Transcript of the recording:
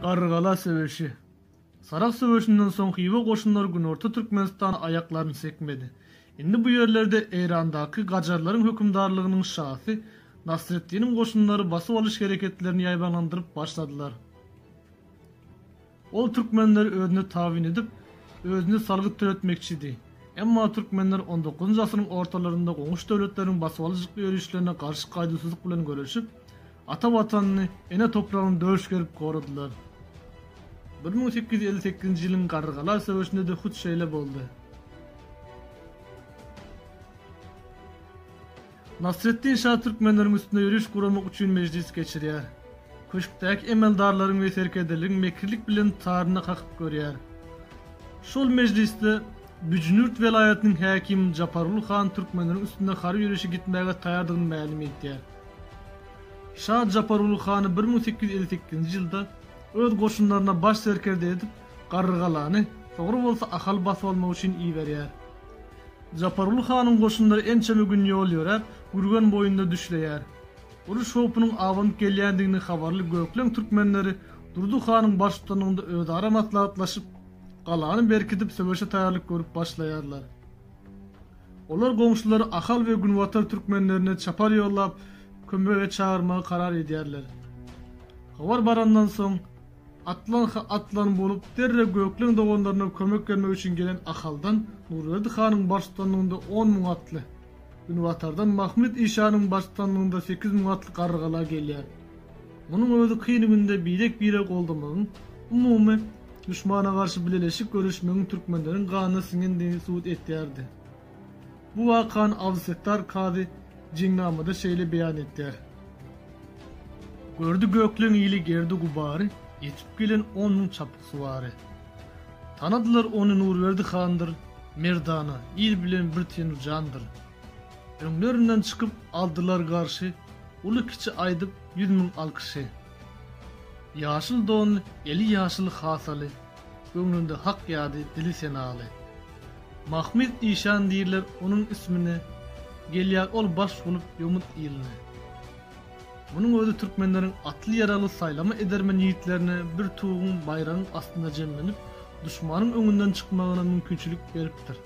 Gargala söveşi. Sarak söveşinden soň Xiva goşunlary Günorta Türkmenistana ayaklaryny sekmedi. Indi bu yerlerde Eýrandaky gajarlaryň hökümdarlygynyň şahsy Nasreddiniň goşunlary basyp alyş hereketlerini ýaýbanlandyryp başladylar. Ol türkmenleri özüne tawin edip, özüne salgyt töretmekçidi. Emma türkmenler 19-njy asyryň ortalarynda goňuş döwletleriň basyp alyjyk ýörüşlerine garşy gaýdysyzlyk bilen görüşüp, ata watanyny, ene topragyny döwüşgerip goradylar. 1858-nji ýylyň Gargalar söweşinde de hut şeýle boldy. Nasreddin Şah türkmenleriň üstüne ýörüş guramak üçin mejlis geçirýär. Köşkdäki emeldarlaryň we serkedeliň mekirlik bilen taryna kakyp görýär. Şol mejlisde Büjnürt velayatynyň häkim Japarul Han türkmenleriň üstünde hary ýörüşe gitmäge taýardygyny ma'lum etdi. Şah Japarul Hany 1858-nji ýylda öz goşunlaryna baş serkerde edip Gargalany sogry bolsa ahal basyp almak üçin iýberýär. Japarul Hanyň goşunlary ençeme gün ýol ýörer, gürgen boýunda düşleýär. Uruş hopynyň awanyp gelýändigini habarly Gökleň türkmenleri Durdu Hanyň başçylygynda özara maslahatlaşyp galany berkitip söweşe taýýarlyk görüp başlaýarlar. Olar goňşulary ahal we Günwatar türkmenlerine çapar ýollap kömege çağırmagy karar edýärler. Habar barandan soň atlan bolup derre Gökleň doganlaryna kömek gelmek üçin gelen ahaldan Nurverdi Hanyň başçylygynda 10 000 atly, Günwatardan Mahmud İşanyň başçylygynda 8 000 atly gargalar gelýär. Munyň özü kyn günde birek goldamagyň, umumy düşmana garşy bileleşik görüşmegiň türkmenleriň ganyna siňendigini suwut etýärdi. Bu wakany Abdüsettar Kady Jingnamada şeýle beýan etdi. Gördü Gökleň ýyly gerdi gubary, yetip gelen 10 000 çapyk suwary. Tanadylar onu Nurverdi Handyr, merdana, ýyl bilen bir tenur jandyr. Öňlerinden çykyp aldylar garşy, uly kiçi aýdyp 100 000 alkysy. Ýaşyl donly, eli ýaşyl hasaly, öňünde hak ýady, dili senaly. Mahmud İşan diýirler onuň ismini, gelýär ol baş bolup ýomut ýylyny. Munyň özü türkmenleriň atly ýaraly saýlama edermen ýigitlerine bir tuğun bayragyň astynda jemlenip, düşmanyň öňünden çykmagyna mümkinçilik beripdir.